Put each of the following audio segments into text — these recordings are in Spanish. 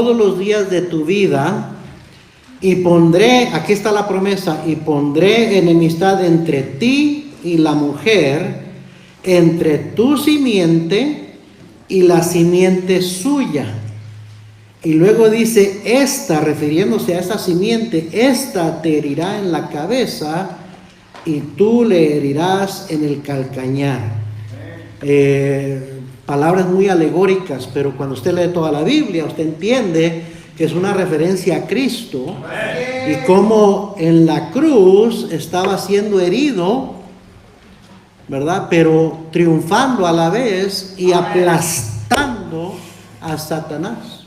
todos los días de tu vida y pondré, aquí está la promesa, y pondré enemistad entre ti y la mujer, entre tu simiente y la simiente suya. Y luego dice, esta, refiriéndose a esa simiente, esta te herirá en la cabeza y tú le herirás en el calcañar. Palabras muy alegóricas, pero cuando usted lee toda la Biblia, usted entiende que es una referencia a Cristo y cómo en la cruz estaba siendo herido, ¿verdad? Pero triunfando a la vez y aplastando a Satanás.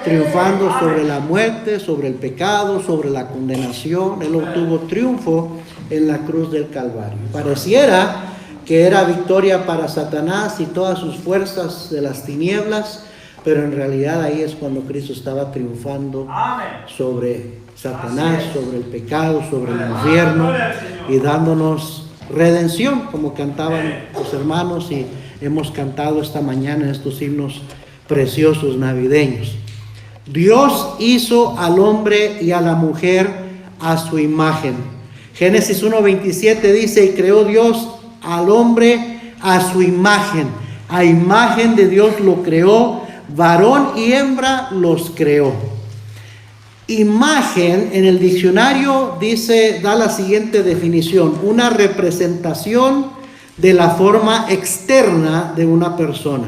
Triunfando sobre la muerte, sobre el pecado, sobre la condenación. Él obtuvo triunfo en la cruz del Calvario. Pareciera que era victoria para Satanás y todas sus fuerzas de las tinieblas, pero en realidad ahí es cuando Cristo estaba triunfando sobre Satanás, sobre el pecado, sobre el infierno y dándonos redención, como cantaban los hermanos y hemos cantado esta mañana en estos himnos preciosos navideños. Dios hizo al hombre y a la mujer a su imagen. Génesis 1:27 dice, y creó Dios al hombre a su imagen. A imagen de Dios lo creó, varón y hembra los creó. Imagen en el diccionario dice, da la siguiente definición: una representación de la forma externa de una persona.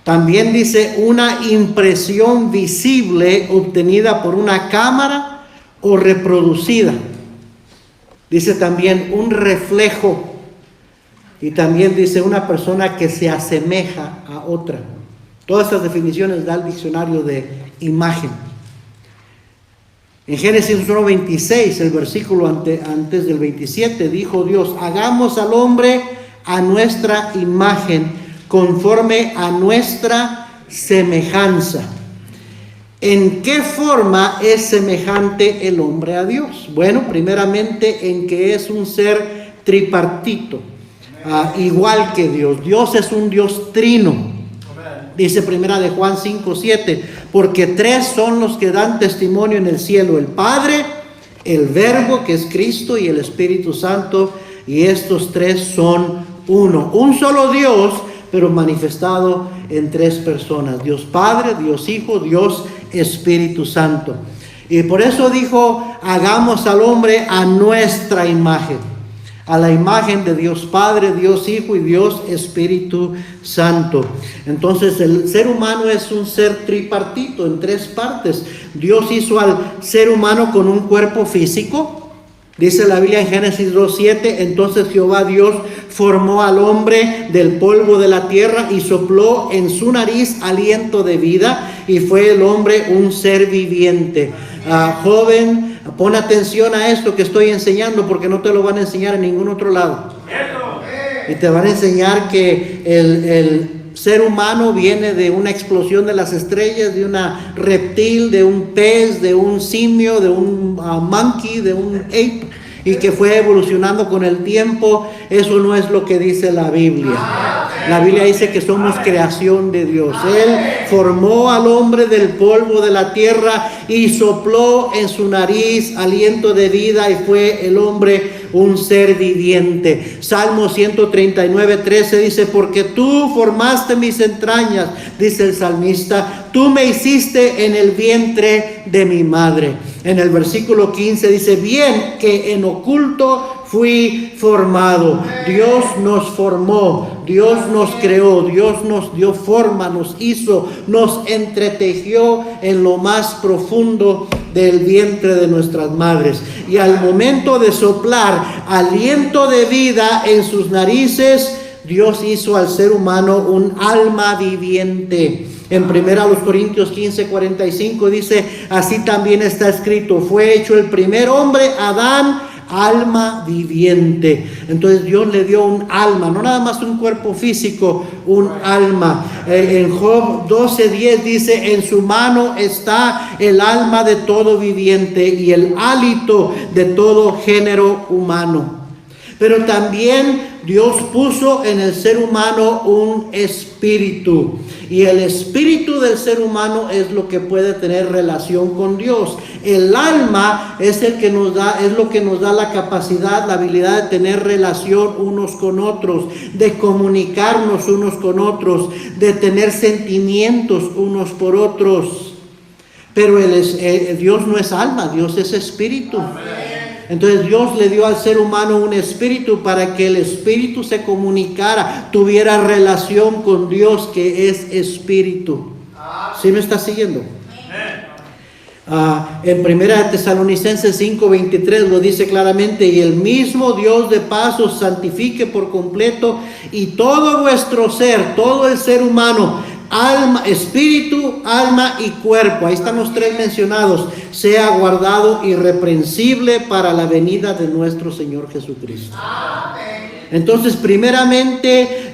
También dice una impresión visible obtenida por una cámara o reproducida. Dice también un reflejo. Y también dice una persona que se asemeja a otra. Todas estas definiciones da el diccionario de imagen. En Génesis 1:26, el versículo antes del 27, dijo Dios, hagamos al hombre a nuestra imagen, conforme a nuestra semejanza. ¿En qué forma es semejante el hombre a Dios? Bueno, primeramente en que es un ser tripartito, igual que Dios. Dios es un Dios trino. Dice primera de Juan 5:7, porque tres son los que dan testimonio en el cielo: el Padre, el Verbo, que es Cristo, y el Espíritu Santo, y estos tres son uno. Un solo Dios, pero manifestado en tres personas: Dios Padre, Dios Hijo, Dios Espíritu Santo. Y por eso dijo, hagamos al hombre a nuestra imagen, a la imagen de Dios Padre, Dios Hijo y Dios Espíritu Santo. Entonces el ser humano es un ser tripartito, en tres partes. Dios hizo al ser humano con un cuerpo físico. Dice la Biblia en Génesis 2:7, entonces Jehová Dios formó al hombre del polvo de la tierra y sopló en su nariz aliento de vida, y fue el hombre un ser viviente. Joven, pon atención a esto que estoy enseñando, porque no te lo van a enseñar en ningún otro lado. Y te van a enseñar que el ser humano viene de una explosión de las estrellas, de una reptil, de un pez, de un simio, de un monkey, de un ape, y que fue evolucionando con el tiempo. Eso no es lo que dice la Biblia. La Biblia dice que somos creación de Dios. Él formó al hombre del polvo de la tierra y sopló en su nariz aliento de vida, y fue el hombre un ser viviente. Salmo 139:13 dice, porque tú formaste mis entrañas, dice el salmista, tú me hiciste en el vientre de mi madre. En el versículo 15 dice, bien que en oculto fui formado. Dios nos formó, Dios nos creó, Dios nos dio forma, nos hizo, nos entretejió en lo más profundo del vientre de nuestras madres. Y al momento de soplar aliento de vida en sus narices, Dios hizo al ser humano un alma viviente. En 1 Corintios 15:45 dice, así también está escrito, fue hecho el primer hombre, Adán, alma viviente. Entonces Dios le dio un alma, no nada más un cuerpo físico, un alma. En Job 12:10 dice, en su mano está el alma de todo viviente y el hálito de todo género humano. Pero también Dios puso en el ser humano un espíritu. Y el espíritu del ser humano es lo que puede tener relación con Dios. El alma es el que nos da, es lo que nos da la capacidad, la habilidad de tener relación unos con otros, de comunicarnos unos con otros, de tener sentimientos unos por otros. Pero Dios no es alma, Dios es espíritu. Entonces Dios le dio al ser humano un espíritu para que el espíritu se comunicara, tuviera relación con Dios, que es espíritu. ¿Sí me está siguiendo? En 1 Tesalonicenses 5:23 lo dice claramente: y el mismo Dios de paz os santifique por completo, y todo vuestro ser, todo el ser humano, alma, espíritu, alma y cuerpo, ahí están los tres mencionados, sea guardado irreprensible para la venida de nuestro Señor Jesucristo. Entonces, primeramente,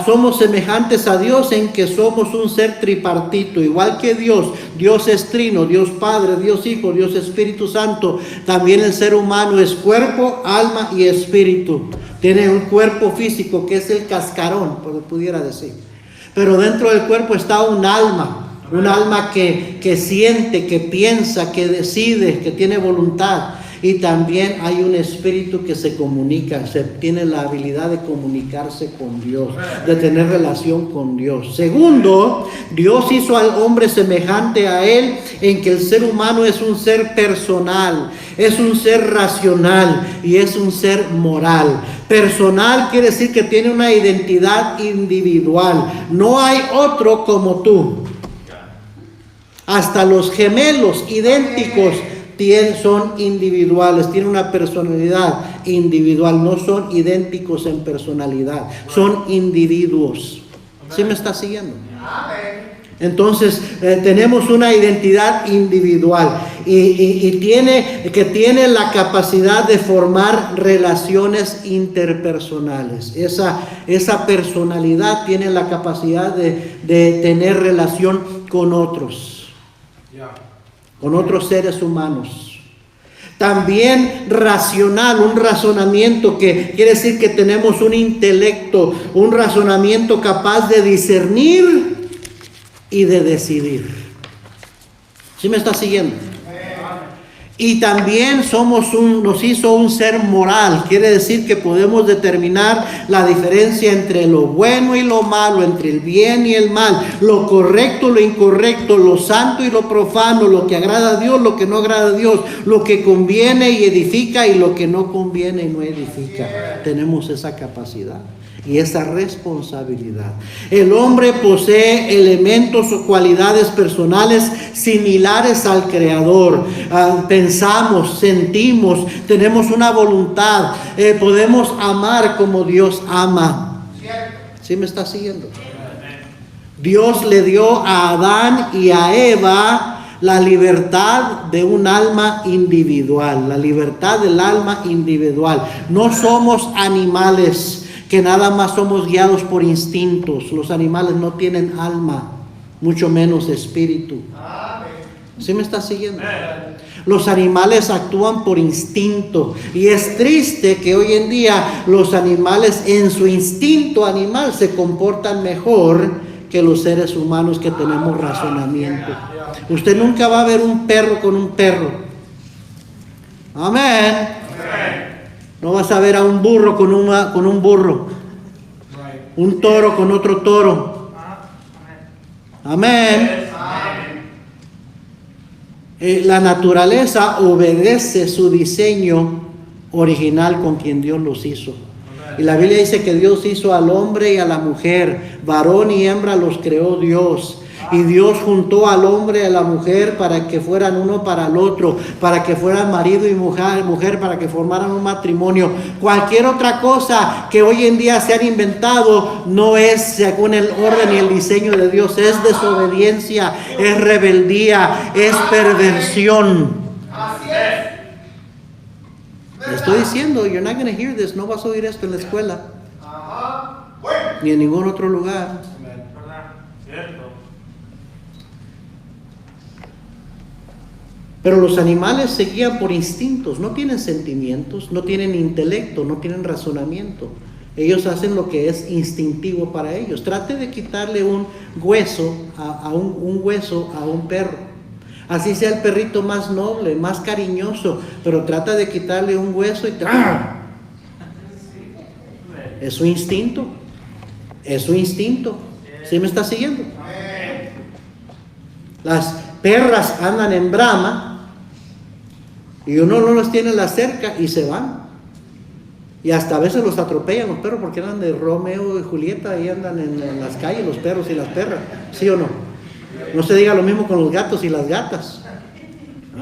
somos semejantes a Dios en que somos un ser tripartito, igual que Dios. Dios es trino, Dios Padre, Dios Hijo, Dios Espíritu Santo. También el ser humano es cuerpo, alma y espíritu. Tiene un cuerpo físico que es el cascarón, por pudiera decir. Pero dentro del cuerpo está un alma que siente, que piensa, que decide, que tiene voluntad. Y también hay un espíritu que se comunica, tiene la habilidad de comunicarse con Dios, de tener relación con Dios. Segundo, Dios hizo al hombre semejante a él en que el ser humano es un ser personal, es un ser racional y es un ser moral. Personal quiere decir que tiene una identidad individual. No hay otro como tú. Hasta los gemelos idénticos son individuales, tienen una personalidad individual, no son idénticos en personalidad, son individuos. ¿Sí me está siguiendo? Entonces tenemos una identidad individual y tiene la capacidad de formar relaciones interpersonales. Esa personalidad tiene la capacidad de tener relación con otros. Con otros seres humanos. También racional, un razonamiento que quiere decir que tenemos un intelecto, un razonamiento capaz de discernir y de decidir. ¿Sí me está siguiendo? Y también nos hizo un ser moral. Quiere decir que podemos determinar la diferencia entre lo bueno y lo malo, entre el bien y el mal, lo correcto, lo incorrecto, lo santo y lo profano, lo que agrada a Dios, lo que no agrada a Dios, lo que conviene y edifica y lo que no conviene y no edifica. Tenemos esa capacidad y esa responsabilidad. El hombre posee elementos o cualidades personales similares al Creador. Pensamos, sentimos, tenemos una voluntad, podemos amar como Dios ama. ¿Sí me está siguiendo? Dios le dio a Adán y a Eva la libertad de un alma individual, la libertad del alma individual. No somos animales que nada más somos guiados por instintos. Los animales no tienen alma, mucho menos espíritu. ¿Sí me está siguiendo? Los animales actúan por instinto. Y es triste que hoy en día los animales en su instinto animal se comportan mejor que los seres humanos que tenemos razonamiento. Usted nunca va a ver un perro con un perro. Amén. No vas a ver a un burro con un burro. Un toro con otro toro. Amén. La naturaleza obedece su diseño original con quien Dios los hizo. Y la Biblia dice que Dios hizo al hombre y a la mujer, varón y hembra los creó Dios. Y Dios juntó al hombre y a la mujer para que fueran uno para el otro, para que fueran marido y mujer, para que formaran un matrimonio. Cualquier otra cosa que hoy en día se han inventado no es según el orden y el diseño de Dios. Es desobediencia, es rebeldía, es perversión. Le estoy diciendo, you're not going to hear this. No vas a oír esto en la escuela, ni en ningún otro lugar. Pero los animales se guían por instintos, no tienen sentimientos, no tienen intelecto, no tienen razonamiento. Ellos hacen lo que es instintivo para ellos. Trate de quitarle un hueso un hueso a un perro. Así sea el perrito más noble, más cariñoso, pero trata de quitarle un hueso y ¡ah! Es su instinto. Es su instinto. ¿Sí me está siguiendo? Las perras andan en brama y uno no los tiene en la cerca y se van. Y hasta a veces los atropellan los perros porque andan de Romeo y Julieta y andan en las calles los perros y las perras. ¿Sí o no? No se diga lo mismo con los gatos y las gatas.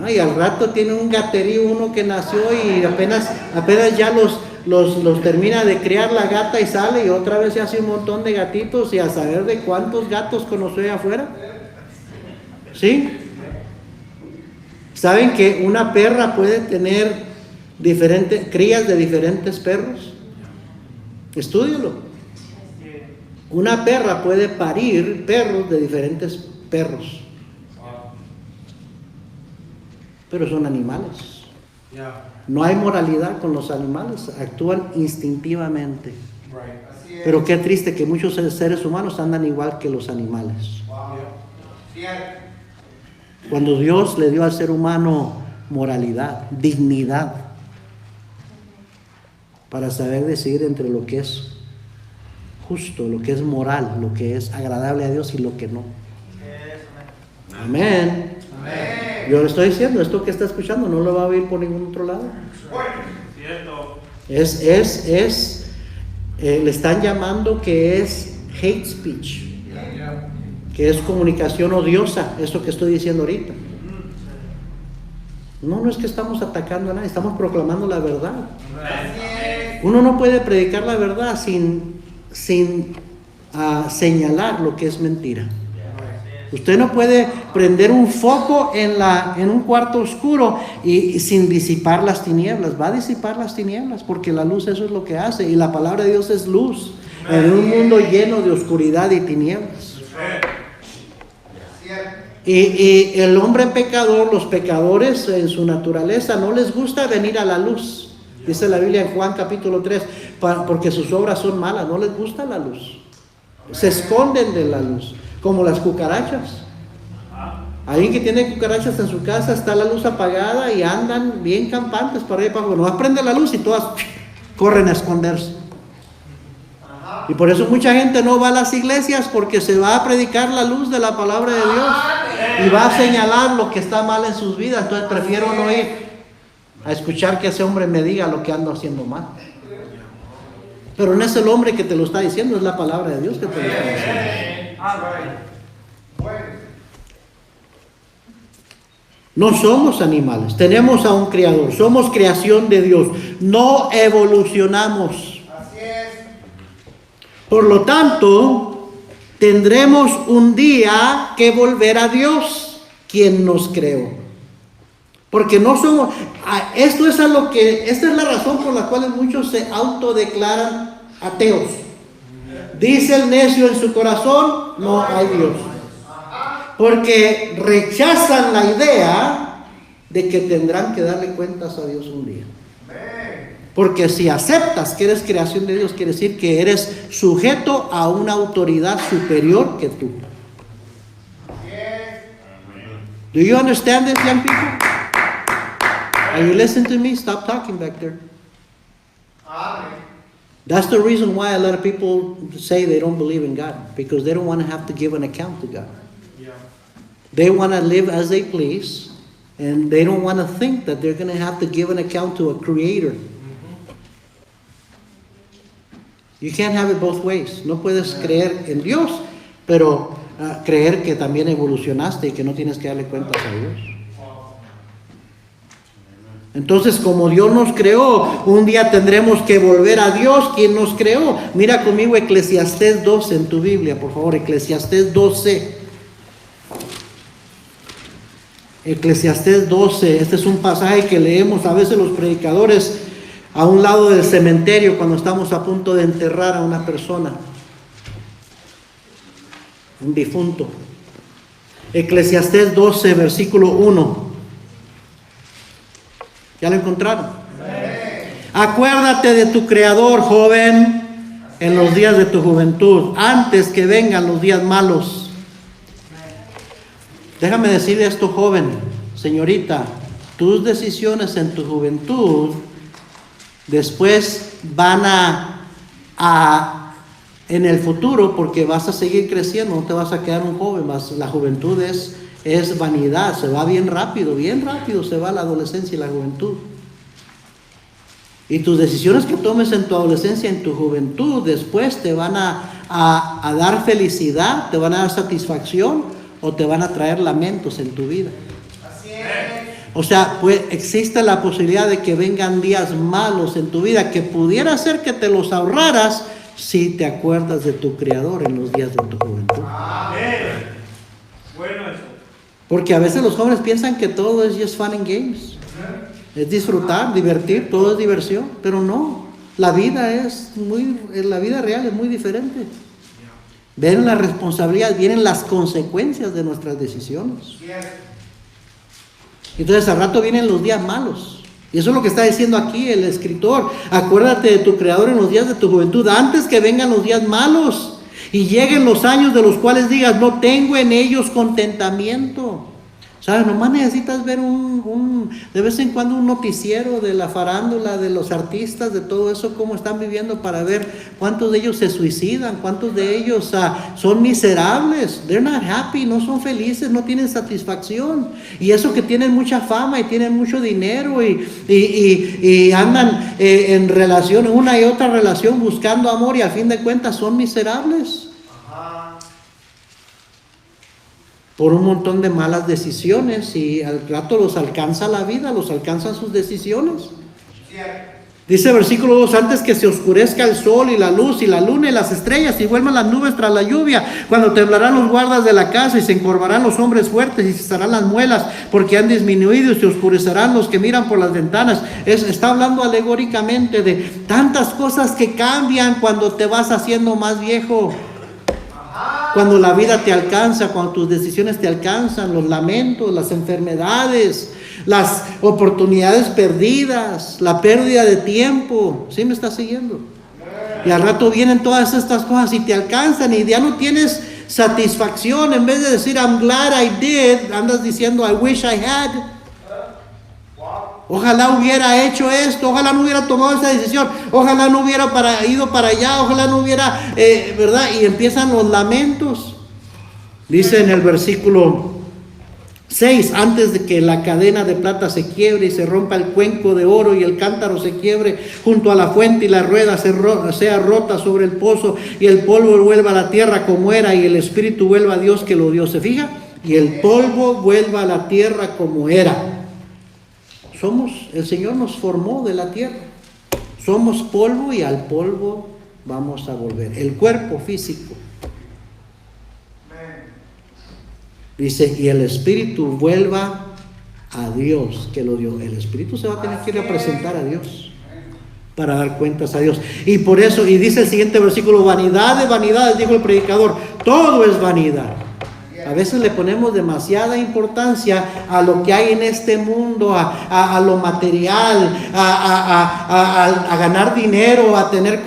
Y al rato tiene un gaterío uno que nació y apenas ya los termina de criar la gata y sale y otra vez se hace un montón de gatitos y a saber de cuántos gatos conoció allá afuera. ¿Sí? ¿Saben que una perra puede tener diferentes crías de diferentes perros? Estúdialo. Una perra puede parir perros de diferentes perros. Pero son animales. No hay moralidad con los animales, actúan instintivamente. Pero qué triste que muchos seres humanos andan igual que los animales. Cuando Dios le dio al ser humano moralidad, dignidad, para saber decidir entre lo que es justo, lo que es moral, lo que es agradable a Dios y lo que no. Amén. Yo le estoy diciendo, esto que está escuchando no lo va a oír por ningún otro lado. Le están llamando que es hate speech, que es comunicación odiosa, eso que estoy diciendo ahorita. No es que estamos atacando a nadie, estamos proclamando la verdad. Uno no puede predicar la verdad sin señalar lo que es mentira. Usted no puede prender un foco en un cuarto oscuro y sin disipar las tinieblas. Va a disipar las tinieblas porque la luz eso es lo que hace. Y la palabra de Dios es luz en un mundo lleno de oscuridad y tinieblas. Y el hombre pecador, los pecadores en su naturaleza no les gusta venir a la luz. Dice la Biblia en Juan capítulo 3, porque sus obras son malas, no les gusta la luz. Se esconden de la luz. Como las cucarachas. Alguien que tiene cucarachas en su casa, está la luz apagada y andan bien campantes para allá y para abajo. No prende la luz y todas corren a esconderse. Y por eso mucha gente no va a las iglesias, porque se va a predicar la luz de la palabra de Dios y va a señalar lo que está mal en sus vidas. Entonces prefiero no ir a escuchar que ese hombre me diga lo que ando haciendo mal. Pero no es el hombre que te lo está diciendo, es la palabra de Dios que te lo está diciendo. No somos animales, tenemos a un creador, somos creación de Dios, no evolucionamos. Por lo tanto, tendremos un día que volver a Dios, quien nos creó. Porque no somos, esta es la razón por la cual muchos se autodeclaran ateos. Dice el necio en su corazón, no hay Dios. Porque rechazan la idea de que tendrán que darle cuentas a Dios un día. Porque si aceptas que eres creación de Dios, quiere decir que eres sujeto a una autoridad superior que tú. Do you understand this, young people? Are you listening to me? Stop talking back there. That's the reason why a lot of people say they don't believe in God, because they don't want to have to give an account to God. They want to live as they please, and they don't want to think that they're going to have to give an account to a creator. You can't have it both ways. No puedes creer en Dios, pero creer que también evolucionaste y que no tienes que darle cuentas a Dios. Entonces, como Dios nos creó, un día tendremos que volver a Dios, quien nos creó. Mira conmigo Eclesiastés 12 en tu Biblia, por favor, Eclesiastés 12. Eclesiastés 12, este es un pasaje que leemos a veces los predicadores a un lado del cementerio cuando estamos a punto de enterrar a una persona, un difunto. Eclesiastés 12, versículo 1. ¿Ya lo encontraron? Acuérdate de tu Creador, joven, en los días de tu juventud, antes que vengan los días malos. Déjame decirle esto, joven, señorita, tus decisiones en tu juventud después van en el futuro, porque vas a seguir creciendo, no te vas a quedar un joven, la juventud es vanidad, se va bien rápido se va la adolescencia y la juventud. Y tus decisiones que tomes en tu adolescencia, en tu juventud, después te van a dar felicidad, te van a dar satisfacción o te van a traer lamentos en tu vida. Así es. O sea, pues existe la posibilidad de que vengan días malos en tu vida, que pudiera ser que te los ahorraras si te acuerdas de tu Creador en los días de tu juventud. Amén. Bueno eso. Porque a veces los jóvenes piensan que todo es just fun and games. Es disfrutar, divertir, todo es diversión, pero no. La vida real es muy diferente. Vienen las responsabilidades, vienen las consecuencias de nuestras decisiones. Entonces al rato vienen los días malos. Y eso es lo que está diciendo aquí el escritor. Acuérdate de tu Creador en los días de tu juventud, antes que vengan los días malos y lleguen los años de los cuales digas, no tengo en ellos contentamiento. ¿Sabes? Nomás necesitas ver de vez en cuando un noticiero de la farándula, de los artistas, de todo eso, cómo están viviendo, para ver cuántos de ellos se suicidan, cuántos de ellos son miserables. They're not happy, no son felices, no tienen satisfacción. Y eso que tienen mucha fama y tienen mucho dinero y andan en relación, una y otra relación, buscando amor, y a fin de cuentas son miserables. Por un montón de malas decisiones, y al rato los alcanza la vida, los alcanzan sus decisiones. Dice versículo 2, antes que se oscurezca el sol y la luz y la luna y las estrellas y vuelvan las nubes tras la lluvia, cuando temblarán los guardas de la casa y se encorvarán los hombres fuertes y cesarán las muelas porque han disminuido y se oscurecerán los que miran por las ventanas. Está hablando alegóricamente de tantas cosas que cambian cuando te vas haciendo más viejo. Cuando la vida te alcanza, cuando tus decisiones te alcanzan, los lamentos, las enfermedades, las oportunidades perdidas, la pérdida de tiempo. ¿Sí me estás siguiendo? Y al rato vienen todas estas cosas y te alcanzan y ya no tienes satisfacción. En vez de decir I'm glad I did, andas diciendo I wish I had. Ojalá hubiera hecho esto, ojalá no hubiera tomado esa decisión, ojalá no hubiera ido para allá, ojalá no hubiera, ¿verdad? Y empiezan los lamentos. Dice en el versículo 6, antes de que la cadena de plata se quiebre y se rompa el cuenco de oro y el cántaro se quiebre junto a la fuente y la rueda sea rota sobre el pozo y el polvo vuelva a la tierra como era y el espíritu vuelva a Dios que lo dio. ¿Se fija? Y el polvo vuelva a la tierra como era. El Señor nos formó de la tierra. Somos polvo y al polvo vamos a volver. El cuerpo físico. Dice, y el espíritu vuelva a Dios que lo dio. El espíritu se va a tener que ir a presentar a Dios para dar cuentas a Dios. Y por eso, y dice el siguiente versículo, vanidad de vanidades, dijo el predicador, todo es vanidad. A veces le ponemos demasiada importancia a lo que hay en este mundo, a lo material, a ganar dinero, a tener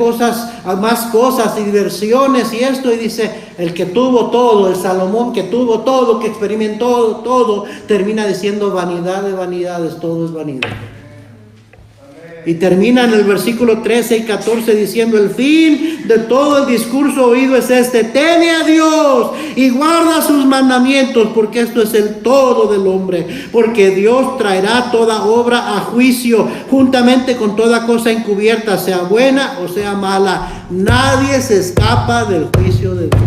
más cosas y diversiones y esto. Y dice, el que tuvo todo, el Salomón que tuvo todo, que experimentó todo, termina diciendo vanidad de vanidades, todo es vanidad. Y termina en el versículo 13 y 14 diciendo, el fin de todo el discurso oído es este, teme a Dios y guarda sus mandamientos, porque esto es el todo del hombre, porque Dios traerá toda obra a juicio, juntamente con toda cosa encubierta, sea buena o sea mala. Nadie se escapa del juicio de Dios.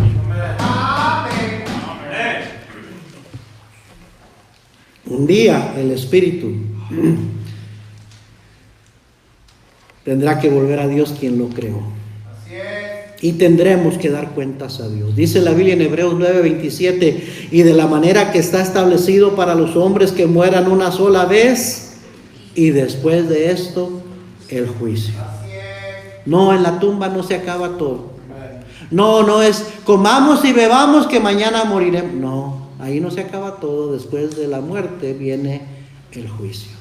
Un día el Espíritu tendrá que volver a Dios quien lo creó. Así es. Y tendremos que dar cuentas a Dios. Dice la Biblia en Hebreos 9:27, y de la manera que está establecido para los hombres que mueran una sola vez, y después de esto, el juicio. Así es. No, en la tumba no se acaba todo. No es comamos y bebamos que mañana moriremos. No, ahí no se acaba todo. Después de la muerte viene el juicio.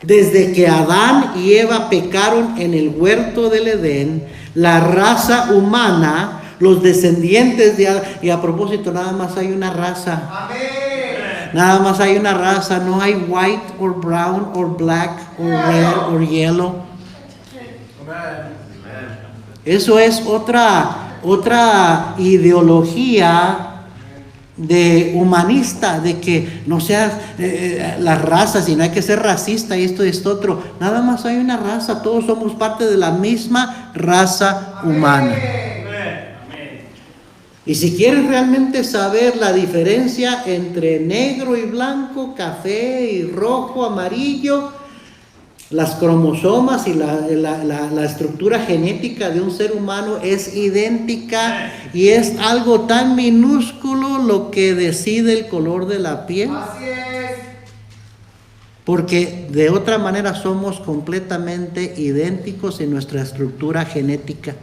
Desde que Adán y Eva pecaron en el huerto del Edén, la raza humana, los descendientes de Adán, y a propósito, nada más hay una raza. Amén. Nada más hay una raza, no hay white or brown or black or red or yellow. Eso es otra ideología de humanista, de que no sean las razas y no hay que ser racista y esto y esto otro. Nada más hay una raza, todos somos parte de la misma raza humana. Y si quieres realmente saber la diferencia entre negro y blanco, café y rojo, amarillo, las cromosomas y la estructura genética de un ser humano es idéntica y es algo tan minúsculo lo que decide el color de la piel. Así es. Porque de otra manera somos completamente idénticos en nuestra estructura genética,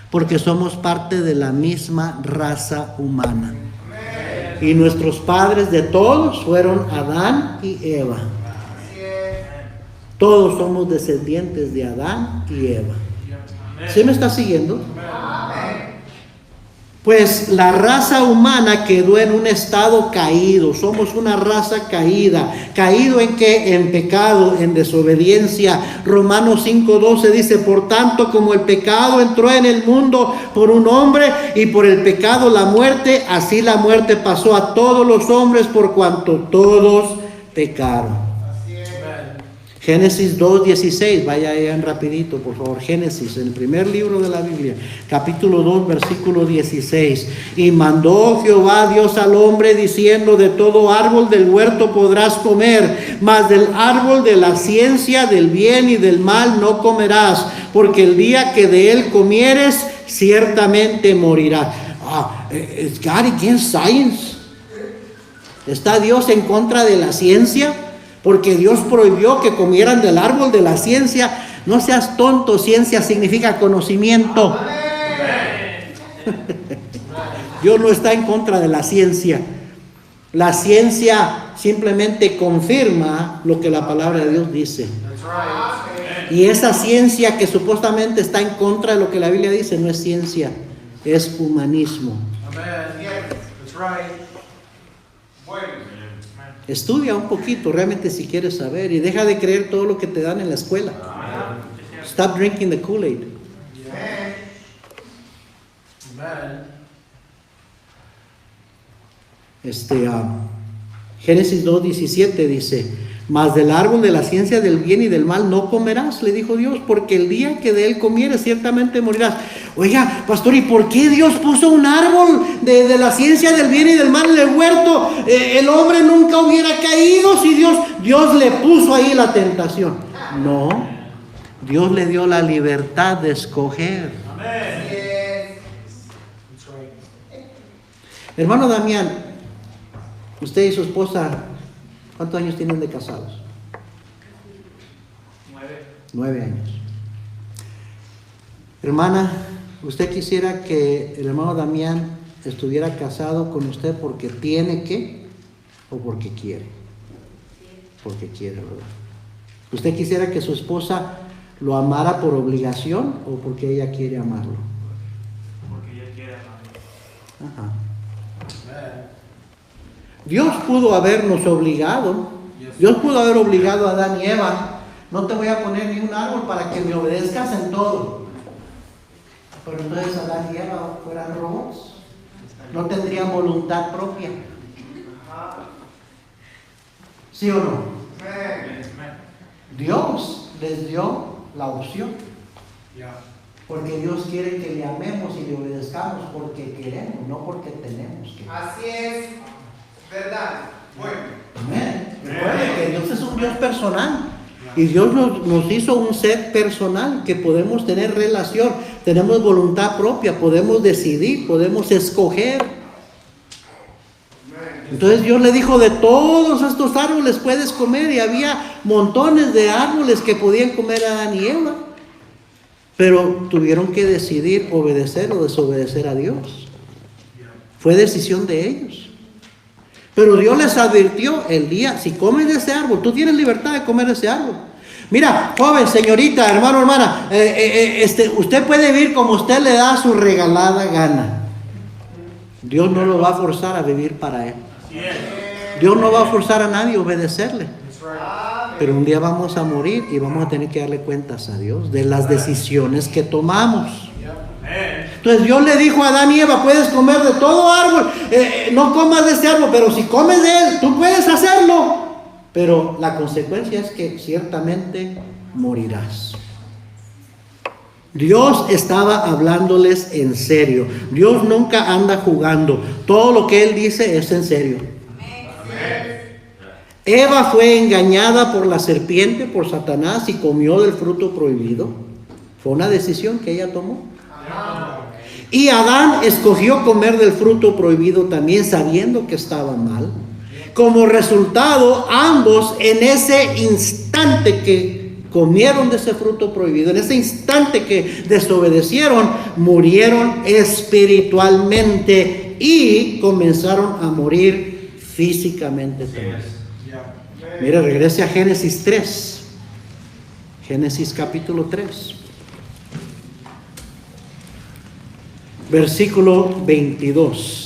porque somos parte de la misma raza humana. Y nuestros padres de todos fueron Adán y Eva. Así es. Todos somos descendientes de Adán y Eva. ¿Sí me está siguiendo? Pues la raza humana quedó en un estado caído. Somos una raza caída. ¿Caído en qué? En pecado, en desobediencia. Romanos 5:12 dice: por tanto, como el pecado entró en el mundo por un hombre, y por el pecado la muerte, así la muerte pasó a todos los hombres por cuanto todos pecaron. Génesis 2:16, vaya allá rapidito, por favor. Génesis, el primer libro de la Biblia, capítulo 2, versículo 16. Y mandó Jehová Dios al hombre diciendo: de todo árbol del huerto podrás comer, mas del árbol de la ciencia del bien y del mal no comerás, porque el día que de él comieres, ciertamente morirás. ¿Es God against science? ¿Está Dios en contra de la ciencia? Porque Dios prohibió que comieran del árbol de la ciencia. No seas tonto, ciencia significa conocimiento. Dios no está en contra de la ciencia. La ciencia simplemente confirma lo que la palabra de Dios dice. Y esa ciencia que supuestamente está en contra de lo que la Biblia dice no es ciencia, es humanismo. Estudia un poquito realmente si quieres saber y deja de creer todo lo que te dan en la escuela. Stop drinking the Kool-Aid. Génesis 2:17 dice: mas del árbol de la ciencia del bien y del mal no comerás, le dijo Dios, porque el día que de él comieres ciertamente morirás. Oiga, pastor, ¿y por qué Dios puso un árbol de la ciencia del bien y del mal en el huerto? El hombre nunca hubiera caído si Dios le puso ahí la tentación. No, Dios le dio la libertad de escoger. Hermano Damián, usted y su esposa, ¿cuántos años tienen de casados? 9 años. Hermana, ¿usted quisiera que el hermano Damián estuviera casado con usted porque tiene que o porque quiere? Porque quiere, ¿verdad? ¿Usted quisiera que su esposa lo amara por obligación o porque ella quiere amarlo? Porque ella quiere amarlo. Ajá. Dios pudo habernos obligado. Dios pudo haber obligado a Adán y Eva: no te voy a poner ni un árbol para que me obedezcas en todo. Pero entonces Adán y Eva fueran robots, no tendrían voluntad propia. ¿Sí o no? Dios les dio la opción. Porque Dios quiere que le amemos y le obedezcamos porque queremos, no porque tenemos que. Así es. ¿Verdad? Bueno. Amén. Recuerden que Dios es un Dios personal. Y Dios nos hizo un ser personal que podemos tener relación, tenemos voluntad propia, podemos decidir, podemos escoger. Entonces Dios le dijo: de todos estos árboles puedes comer, y había montones de árboles que podían comer Adán y Eva, pero tuvieron que decidir obedecer o desobedecer a Dios. Fue decisión de ellos. Pero Dios les advirtió: el día, si comes de ese árbol, tú tienes libertad de comer ese árbol, Mira, joven, señorita, hermano, hermana, usted puede vivir como usted le da su regalada gana. Dios no lo va a forzar a vivir para Él. Dios no va a forzar a nadie a obedecerle. Pero un día vamos a morir y vamos a tener que darle cuentas a Dios de las decisiones que tomamos. Entonces Dios le dijo a Adán y Eva, puedes comer de todo árbol, no comas de este árbol, pero si comes de él, tú puedes hacerlo. Pero la consecuencia es que ciertamente morirás. Dios estaba hablándoles en serio. Dios nunca anda jugando. Todo lo que Él dice es en serio. Eva fue engañada por la serpiente, por Satanás, y comió del fruto prohibido. Fue una decisión que ella tomó. Y Adán escogió comer del fruto prohibido también, sabiendo que estaba mal. Como resultado, ambos en ese instante que comieron de ese fruto prohibido, en ese instante que desobedecieron, murieron espiritualmente y comenzaron a morir físicamente también. Mira, regrese a Génesis 3. Génesis capítulo 3. Versículo 22.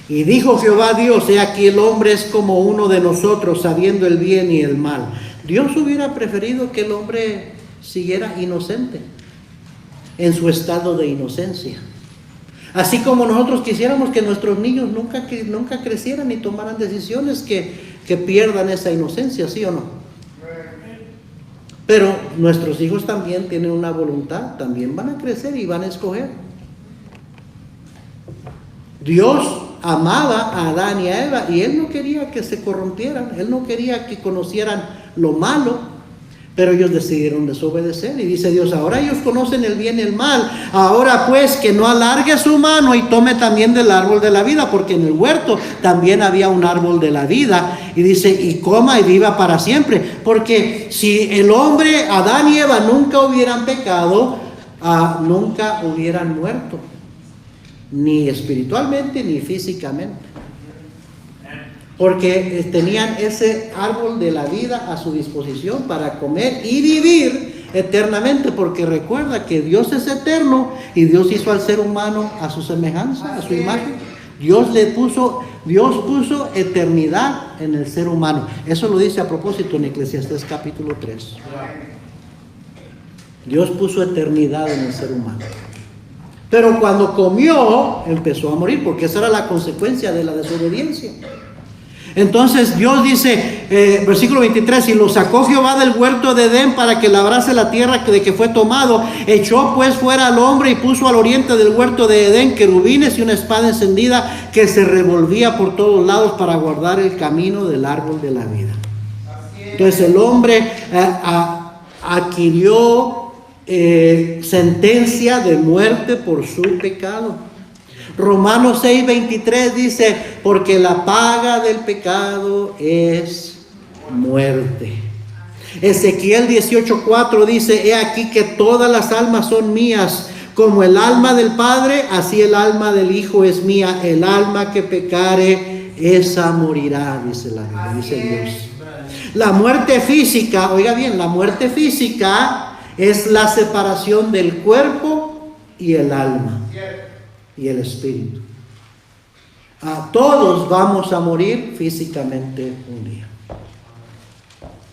Y dijo Jehová Dios, he aquí el hombre es como uno de nosotros, sabiendo el bien y el mal. Dios hubiera preferido que el hombre siguiera inocente, en su estado de inocencia. Así como nosotros quisiéramos que nuestros niños nunca crecieran y tomaran decisiones que pierdan esa inocencia, ¿sí o no? Pero nuestros hijos también tienen una voluntad, también van a crecer y van a escoger. Dios amaba a Adán y a Eva y Él no quería que se corrompieran, Él no quería que conocieran lo malo, pero ellos decidieron desobedecer. Y dice Dios, ahora ellos conocen el bien y el mal, ahora pues que no alargue su mano y tome también del árbol de la vida, porque en el huerto también había un árbol de la vida, y dice, y coma y viva para siempre, porque si el hombre, Adán y Eva nunca hubieran pecado, nunca hubieran muerto, ni espiritualmente ni físicamente, porque tenían ese árbol de la vida a su disposición para comer y vivir eternamente, porque recuerda que Dios es eterno y Dios hizo al ser humano a su semejanza, a su imagen. Dios puso eternidad en el ser humano. Eso lo dice a propósito en Eclesiastés capítulo 3. Dios puso eternidad en el ser humano. Pero cuando comió, empezó a morir, porque esa era la consecuencia de la desobediencia. Entonces Dios dice, versículo 23, y lo sacó Jehová del huerto de Edén para que labrase la tierra de que fue tomado. Echó pues fuera al hombre y puso al oriente del huerto de Edén querubines y una espada encendida que se revolvía por todos lados para guardar el camino del árbol de la vida. Entonces el hombre adquirió sentencia de muerte por su pecado. Romanos 6:23 dice, porque la paga del pecado es muerte. Ezequiel 18:4 dice, he aquí que todas las almas son mías, como el alma del Padre, así el alma del Hijo es mía. El alma que pecare, esa morirá, dice la Biblia, dice Dios. La muerte física, oiga bien, la muerte física es la separación del cuerpo y el alma y el espíritu. Todos vamos a morir físicamente un día.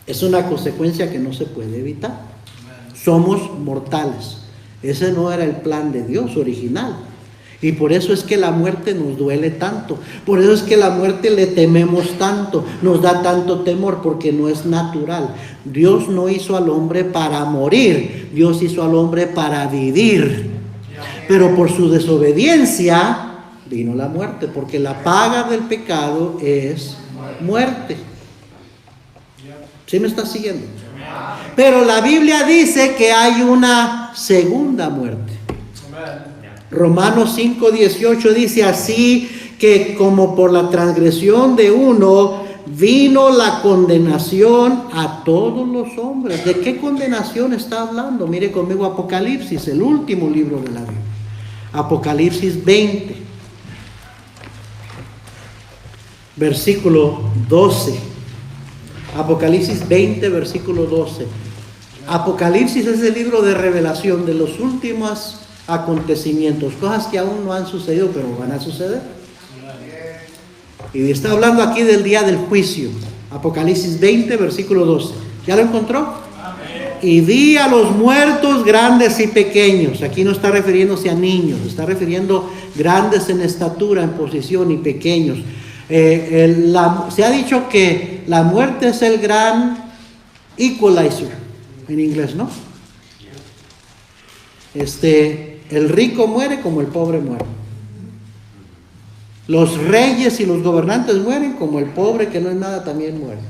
Es una consecuencia que no se puede evitar. Somos mortales. Ese no era el plan de Dios original. Y por eso es que la muerte nos duele tanto. Por eso es que la muerte le tememos tanto. Nos da tanto temor porque no es natural. Dios no hizo al hombre para morir. Dios hizo al hombre para vivir. Pero por su desobediencia vino la muerte. Porque la paga del pecado es muerte. ¿Sí me está siguiendo? Pero la Biblia dice que hay una segunda muerte. Romanos 5:18 dice, así que como por la transgresión de uno vino la condenación a todos los hombres. ¿De qué condenación está hablando? Mire conmigo Apocalipsis, el último libro de la Biblia. Apocalipsis 20, versículo 12. Apocalipsis 20, versículo 12. Apocalipsis es el libro de revelación de los últimos acontecimientos, cosas que aún no han sucedido, pero van a suceder. Y está hablando aquí del día del juicio. Apocalipsis 20, versículo 12. ¿Ya lo encontró? Y vi a los muertos grandes y pequeños. Aquí no está refiriéndose a niños, está refiriendo grandes en estatura, en posición y pequeños. Se ha dicho que la muerte es el gran equalizer en inglés, ¿no? El rico muere como el pobre muere. Los reyes y los gobernantes mueren como el pobre que no es nada también muere.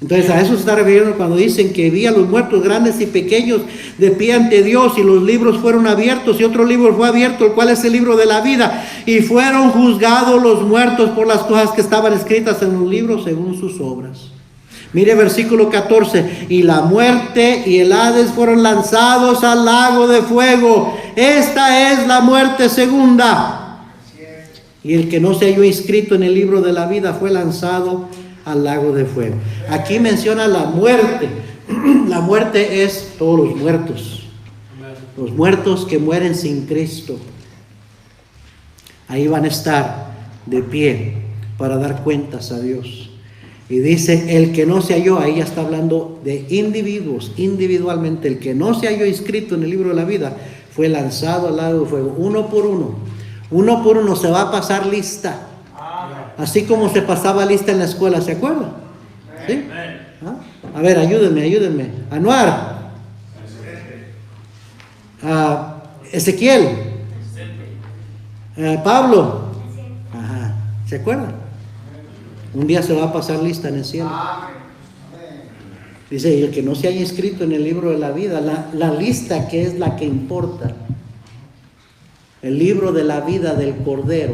Entonces a eso se está refiriendo cuando dicen que vi a los muertos grandes y pequeños de pie ante Dios, y los libros fueron abiertos, y otro libro fue abierto, el cual es el libro de la vida, y fueron juzgados los muertos por las cosas que estaban escritas en los libros según sus obras. Mire versículo 14, y la muerte y el Hades fueron lanzados al lago de fuego. Esta es la muerte segunda. Y el que no se halló inscrito en el libro de la vida fue lanzado al lago de fuego. Aquí menciona la muerte. La muerte es todos los muertos. Los muertos que mueren sin Cristo. Ahí van a estar de pie para dar cuentas a Dios. Y dice, el que no se halló, ahí ya está hablando de individuos, individualmente. El que no se halló inscrito en el libro de la vida fue lanzado al lago de fuego, uno por uno. Uno por uno se va a pasar lista. Así como se pasaba lista en la escuela, ¿se acuerdan? ¿Sí? ¿Ah? A ver, ayúdenme. Anuar. Ezequiel. Pablo. Ajá. ¿Se acuerdan? Un día se va a pasar lista en el cielo. Dice, y el que no se haya inscrito en el libro de la vida, la lista que es la que importa. El libro de la vida del Cordero.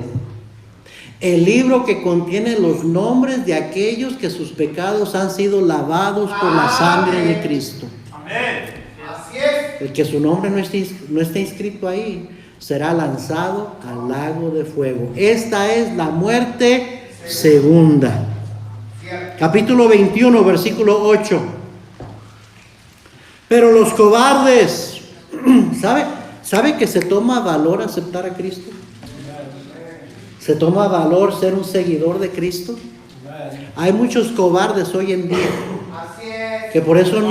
El libro que contiene los nombres de aquellos que sus pecados han sido lavados por la sangre de Cristo. Amén. Así es. El que su nombre no esté inscrito ahí será lanzado al lago de fuego. Esta es la muerte segunda. Capítulo 21, versículo 8. Pero los cobardes, ¿sabe que se toma valor aceptar a Cristo? ¿Se toma valor ser un seguidor de Cristo? Hay muchos cobardes hoy en día que por eso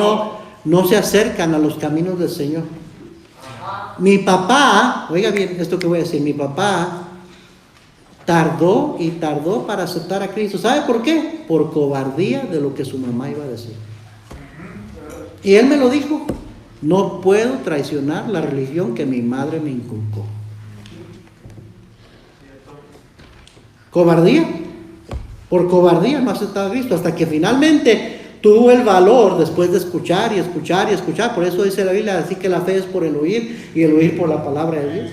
no se acercan a los caminos del Señor. Mi papá, oiga bien esto que voy a decir, mi papá tardó y tardó para aceptar a Cristo. ¿Sabe por qué? Por cobardía de lo que su mamá iba a decir. Y él me lo dijo, no puedo traicionar la religión que mi madre me inculcó. Cobardía, por cobardía no aceptaba a Cristo, hasta que finalmente tuvo el valor después de escuchar y escuchar y escuchar. Por eso dice la Biblia, así que la fe es por el oír y el oír por la palabra de Dios.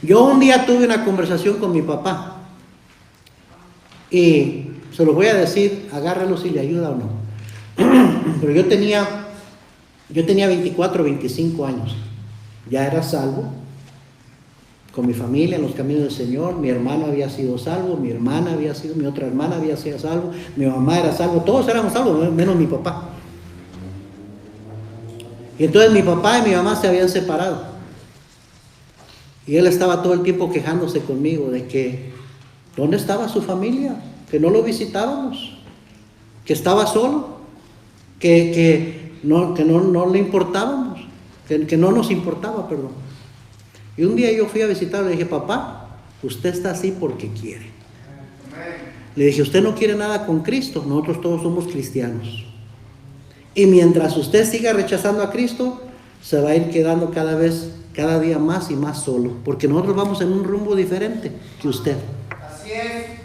Yo un día tuve una conversación con mi papá y se los voy a decir, agárralo si le ayuda o no. Pero yo tenía 24, 25 años, ya era salvo, con mi familia en los caminos del Señor. Mi hermano había sido salvo, mi otra hermana había sido salvo, mi mamá era salvo, todos éramos salvos, menos mi papá. Y entonces mi papá y mi mamá se habían separado. Y él estaba todo el tiempo quejándose conmigo de que, ¿dónde estaba su familia? Que no lo visitábamos, que estaba solo, que no le importábamos, que no nos importaba, perdón. Y un día yo fui a visitarlo y le dije, papá, usted está así porque quiere. Le dije, usted no quiere nada con Cristo, nosotros todos somos cristianos. Y mientras usted siga rechazando a Cristo, se va a ir quedando cada día más y más solo, porque nosotros vamos en un rumbo diferente que usted. Así es.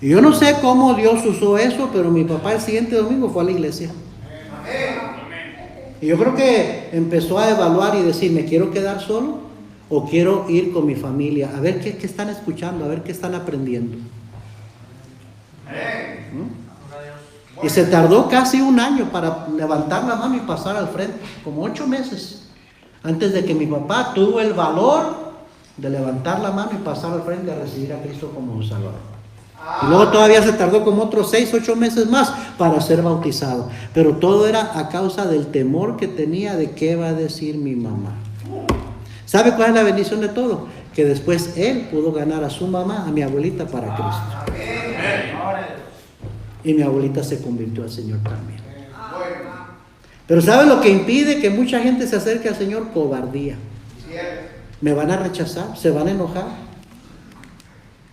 Y yo no sé cómo Dios usó eso, pero mi papá el siguiente domingo fue a la iglesia. Y yo creo que empezó a evaluar y decir, ¿me quiero quedar solo o quiero ir con mi familia? A ver qué están escuchando, a ver qué están aprendiendo. ¿Mm? Y se tardó casi un año para levantar la mano y pasar al frente, como 8 meses, antes de que mi papá tuvo el valor de levantar la mano y pasar al frente a recibir a Cristo como un Salvador. Y luego todavía se tardó como otros 6, 8 meses más para ser bautizado. Pero todo era a causa del temor que tenía de qué va a decir mi mamá. ¿Sabe cuál es la bendición de todo? Que después él pudo ganar a su mamá, a mi abuelita, para Cristo. Y mi abuelita se convirtió al Señor también. Pero ¿sabe lo que impide que mucha gente se acerque al Señor? Cobardía. Me van a rechazar, se van a enojar.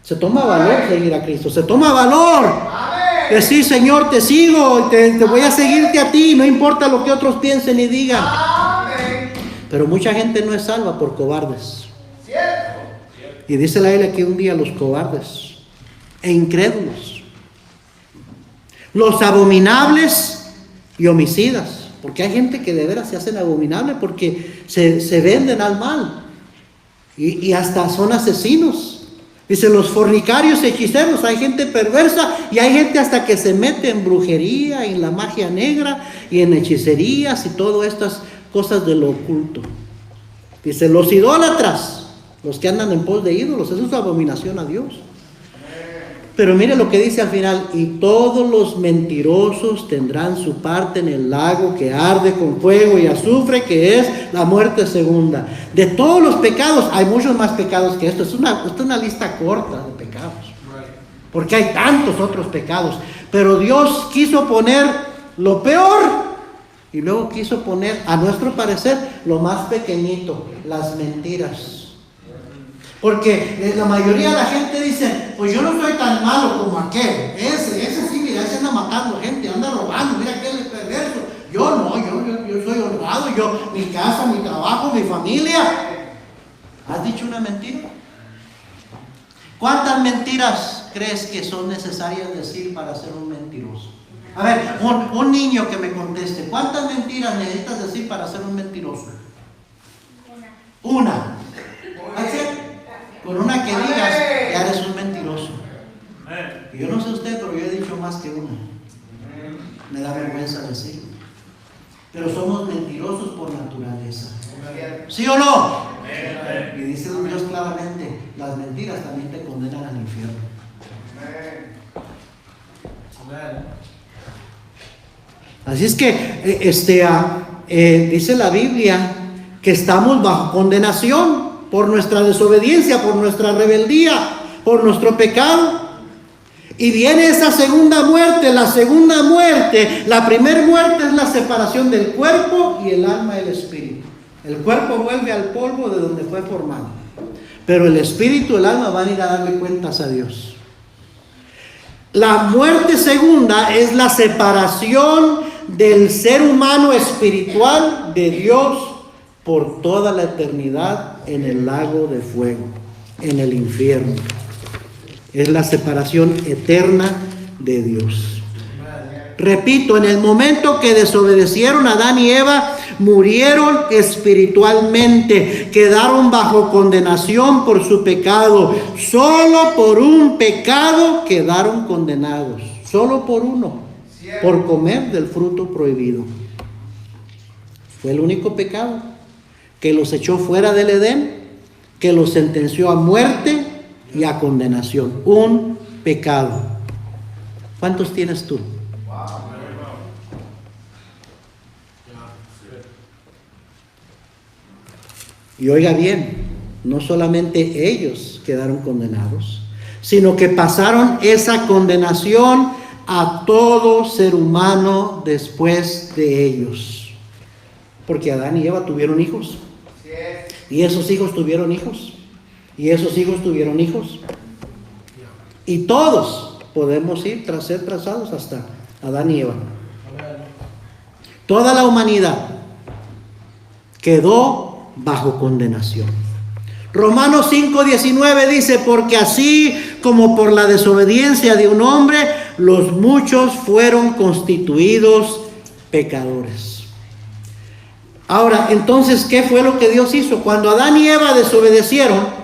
Se toma valor seguir a Cristo, se toma valor decir: Señor, te sigo, te voy a seguirte a ti, no importa lo que otros piensen y digan. Pero mucha gente no es salva por cobardes. Y dice la Biblia que un día los cobardes e incrédulos, los abominables y homicidas, porque hay gente que de veras se hacen abominables porque se venden al mal y hasta son asesinos. Dice: los fornicarios, hechiceros, hay gente perversa y hay gente hasta que se mete en brujería, en la magia negra y en hechicerías y todas estas cosas de lo oculto. Dice: los idólatras, los que andan en pos de ídolos, eso es abominación a Dios. Pero mire lo que dice al final: y todos los mentirosos tendrán su parte en el lago que arde con fuego y azufre, que es la muerte segunda. De todos los pecados, hay muchos más pecados que esto. Esto es una lista corta de pecados, porque hay tantos otros pecados. Pero Dios quiso poner lo peor y luego quiso poner, a nuestro parecer, lo más pequeñito: las mentiras. Porque la mayoría de la gente dice: pues yo no soy tan malo como aquel. Ese sí, mira, ese anda matando gente, anda robando, mira aquel es perverso. Yo no, yo soy honrado, yo, mi casa, mi trabajo, mi familia. ¿Has dicho una mentira? ¿Cuántas mentiras crees que son necesarias decir para ser un mentiroso? A ver, un niño que me conteste: ¿cuántas mentiras necesitas decir para ser un mentiroso? Una. Con una que digas, ya eres un mentiroso. Y yo no sé usted, pero yo he dicho más que una. Me da vergüenza decirlo. Pero somos mentirosos por naturaleza. ¿Sí o no? Y dice Dios claramente: las mentiras también te condenan al infierno. Así es que dice la Biblia que estamos bajo condenación por nuestra desobediencia, por nuestra rebeldía, por nuestro pecado. Y viene esa segunda muerte. La segunda muerte, la primera muerte es la separación del cuerpo y el alma del espíritu. El cuerpo vuelve al polvo de donde fue formado, pero el espíritu y el alma van a ir a darle cuentas a Dios. La muerte segunda es la separación del ser humano espiritual de Dios por toda la eternidad en el lago de fuego, en el infierno. Es la separación eterna de Dios. Repito, en el momento que desobedecieron, Adán y Eva murieron espiritualmente, quedaron bajo condenación por su pecado. Solo por un pecado quedaron condenados, solo por uno, por comer del fruto prohibido. Fue el único pecado que los echó fuera del Edén, que los sentenció a muerte y a condenación. Un pecado. ¿Cuántos tienes tú? Y oiga bien, no solamente ellos quedaron condenados, sino que pasaron esa condenación a todo ser humano después de ellos. Porque Adán y Eva tuvieron hijos. Y esos hijos tuvieron hijos. Y esos hijos tuvieron hijos. Y todos podemos ir tras ser trazados hasta Adán y Eva. Toda la humanidad quedó bajo condenación. Romanos 5:19 dice: porque así como por la desobediencia de un hombre, los muchos fueron constituidos pecadores. Ahora, entonces, ¿qué fue lo que Dios hizo? Cuando Adán y Eva desobedecieron,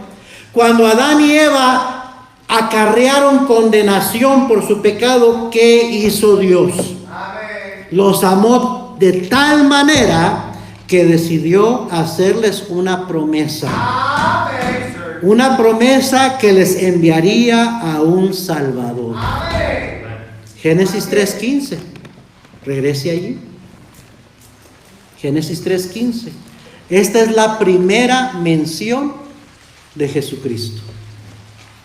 cuando Adán y Eva acarrearon condenación por su pecado, ¿qué hizo Dios? Los amó de tal manera que decidió hacerles una promesa. Una promesa que les enviaría a un Salvador. Génesis 3:15. Regrese allí. Génesis 3:15. Esta es la primera mención de Jesucristo.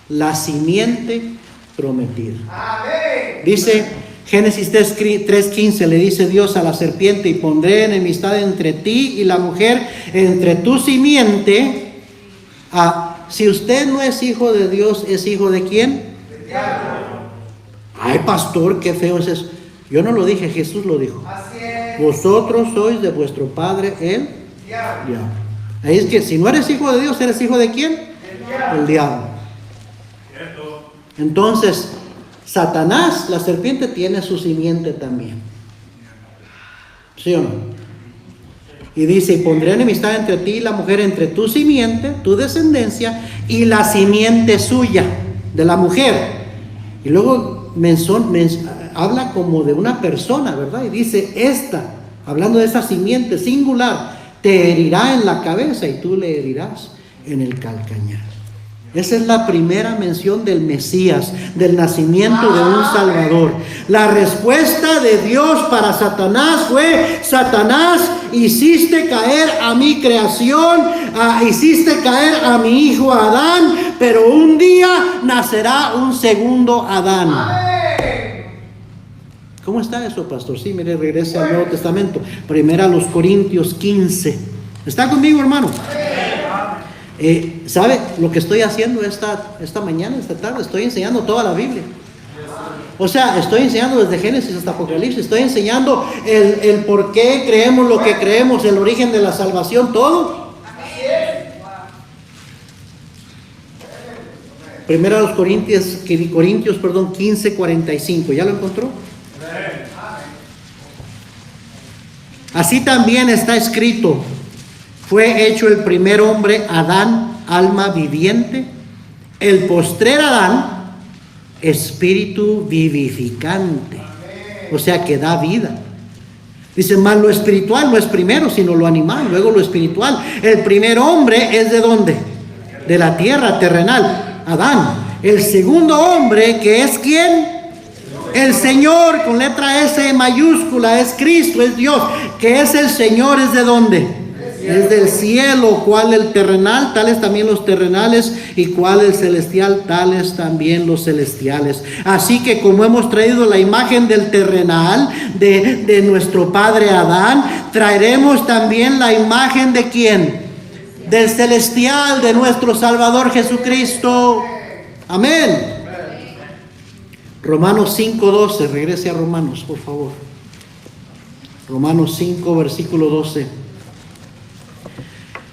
La simiente prometida. Dice Génesis 3:15, le dice Dios a la serpiente: y pondré enemistad entre ti y la mujer, entre tu simiente. Si usted no es hijo de Dios, ¿es hijo de quién? Del diablo. Ay, pastor, qué feo es eso. Yo no lo dije, Jesús lo dijo. Así es. Vosotros sois de vuestro padre el Diablo. diablo. Ahí es que si no eres hijo de Dios, ¿eres hijo de quién? Del diablo. El diablo. Entonces, Satanás, la serpiente, tiene su simiente también. ¿Sí o no? Y dice: y pondré enemistad entre ti y la mujer, entre tu simiente, tu descendencia, y la simiente suya, de la mujer. Y luego habla como de una persona, ¿verdad? Y dice: esta, hablando de esa simiente singular, te herirá en la cabeza y tú le herirás en el calcañar. Esa es la primera mención del Mesías, del nacimiento de un Salvador. La respuesta de Dios para Satanás fue: Satanás, hiciste caer a mi creación, hiciste caer a mi hijo Adán, pero un día nacerá un segundo Adán. ¿Cómo está eso, pastor? Sí, mire, regrese al Nuevo Testamento. Primera a los Corintios 15. ¿Está conmigo, hermano? ¿Sabe lo que estoy haciendo esta mañana, esta tarde? Estoy enseñando toda la Biblia. O sea, estoy enseñando desde Génesis hasta Apocalipsis. Estoy enseñando el por qué creemos lo que creemos, el origen de la salvación, todo. Primera a los Corintios 15:45. ¿Ya lo encontró? Así también está escrito: fue hecho el primer hombre, Adán, alma viviente; el postrer Adán, espíritu vivificante. O sea, que da vida. Dice: más lo espiritual no es primero, sino lo animal, luego lo espiritual. El primer hombre es ¿de dónde? De la tierra terrenal, Adán. El segundo hombre, que es ¿quién? El Señor, con letra S mayúscula, es Cristo, es Dios. Que es el Señor, ¿es de dónde? Es del cielo. ¿Cuál el terrenal? Tales también los terrenales. ¿Y cuál el celestial? Tales también los celestiales. Así que como hemos traído la imagen del terrenal, de nuestro padre Adán, traeremos también la imagen ¿de quién? Del celestial, de nuestro Salvador Jesucristo. Amén. Romanos 5:12. Regrese a Romanos, por favor. Romanos 5, versículo 12.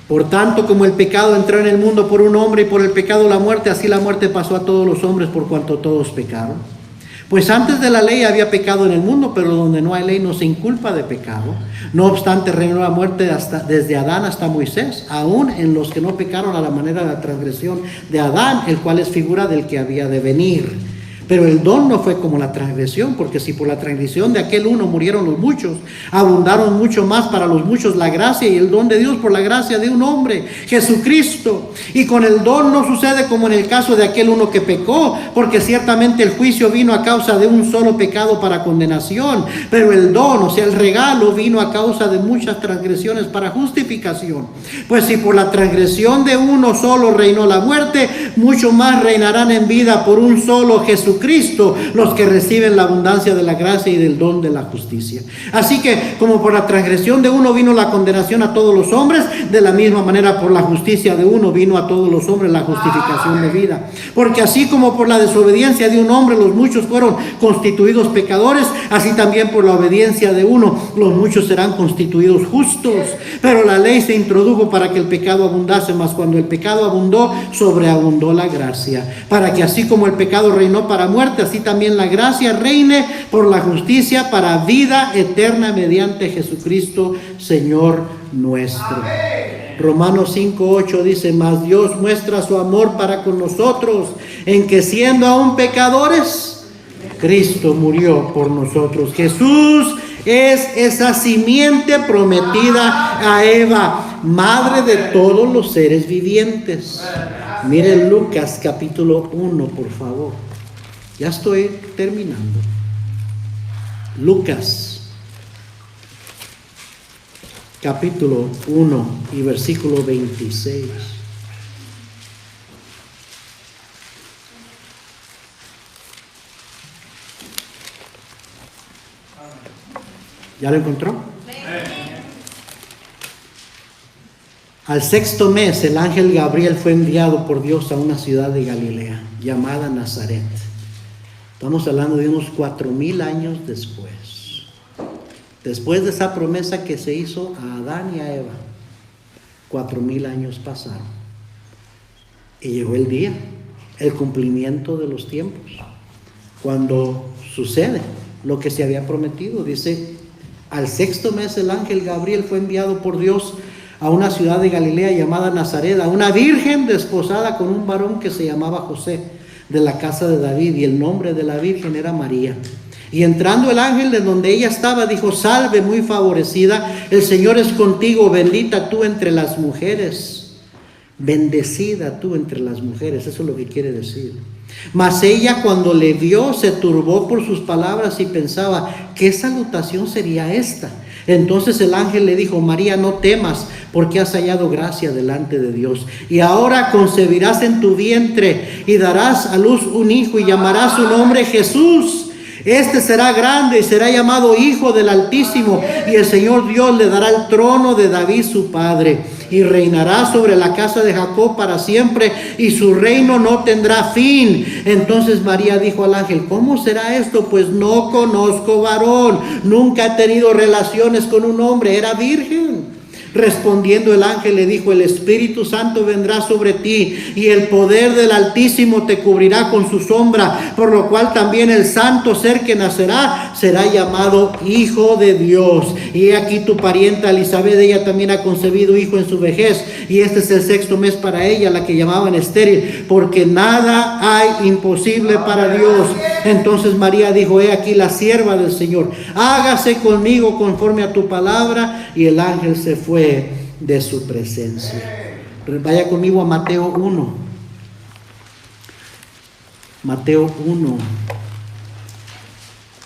Por tanto, como el pecado entró en el mundo por un hombre, y por el pecado la muerte, así la muerte pasó a todos los hombres por cuanto todos pecaron. Pues antes de la ley había pecado en el mundo, pero donde no hay ley no se inculpa de pecado. No obstante, reinó la muerte desde Adán hasta Moisés, aún en los que no pecaron a la manera de la transgresión de Adán, el cual es figura del que había de venir. Pero el don no fue como la transgresión, porque si por la transgresión de aquel uno murieron los muchos, abundaron mucho más para los muchos la gracia y el don de Dios por la gracia de un hombre, Jesucristo. Y con el don no sucede como en el caso de aquel uno que pecó, porque ciertamente el juicio vino a causa de un solo pecado para condenación, pero el don, o sea, el regalo, vino a causa de muchas transgresiones para justificación. Pues si por la transgresión de uno solo reinó la muerte, mucho más reinarán en vida por un solo Jesucristo los que reciben la abundancia de la gracia y del don de la justicia. Así que como por la transgresión de uno vino la condenación a todos los hombres, de la misma manera por la justicia de uno vino a todos los hombres la justificación de vida. Porque así como por la desobediencia de un hombre los muchos fueron constituidos pecadores, así también por la obediencia de uno los muchos serán constituidos justos. Pero la ley se introdujo para que el pecado abundase, mas cuando el pecado abundó, sobreabundó la gracia, para que así como el pecado reinó para muerte, así también la gracia reine por la justicia para vida eterna mediante Jesucristo Señor nuestro. Amén. Romanos 5:8 dice: mas Dios muestra su amor para con nosotros, en que siendo aún pecadores, Cristo murió por nosotros. Jesús es esa simiente prometida a Eva, madre de todos los seres vivientes. Mire Lucas capítulo 1, por favor. Ya estoy terminando. Lucas capítulo 1 y versículo 26. ¿Ya lo encontró? Al sexto mes, el ángel Gabriel fue enviado por Dios a una ciudad de Galilea llamada Nazaret. Estamos hablando de unos 4000 años después. Después de esa promesa que se hizo a Adán y a Eva, 4000 años pasaron. Y llegó el día, el cumplimiento de los tiempos, cuando sucede lo que se había prometido. Dice, al sexto mes el ángel Gabriel fue enviado por Dios a una ciudad de Galilea llamada Nazaret, a una virgen desposada con un varón que se llamaba José, de la casa de David, y el nombre de la virgen era María. Y entrando el ángel de donde ella estaba, dijo: salve, muy favorecida, el Señor es contigo, bendita tú entre las mujeres. Bendecida tú entre las mujeres, eso es lo que quiere decir. Mas ella, cuando le vio, se turbó por sus palabras y pensaba: ¿qué salutación sería esta? Entonces el ángel le dijo: María, no temas, porque has hallado gracia delante de Dios. Y ahora concebirás en tu vientre y darás a luz un hijo y llamarás su nombre Jesús. Este será grande y será llamado Hijo del Altísimo, y el Señor Dios le dará el trono de David su padre, y reinará sobre la casa de Jacob para siempre, y su reino no tendrá fin. Entonces María dijo al ángel: ¿cómo será esto? Pues no conozco varón, nunca he tenido relaciones con un hombre, era virgen. Respondiendo el ángel le dijo: el Espíritu Santo vendrá sobre ti, y el poder del Altísimo te cubrirá con su sombra, por lo cual también el santo ser que nacerá será llamado Hijo de Dios. Y he aquí tu parienta Elizabeth, ella también ha concebido hijo en su vejez, y este es el sexto mes para ella, la que llamaban estéril, porque nada hay imposible para Dios. Entonces María dijo: he aquí la sierva del Señor, hágase conmigo conforme a tu palabra. Y el ángel se fue de su presencia. Vaya conmigo a Mateo 1. Mateo 1,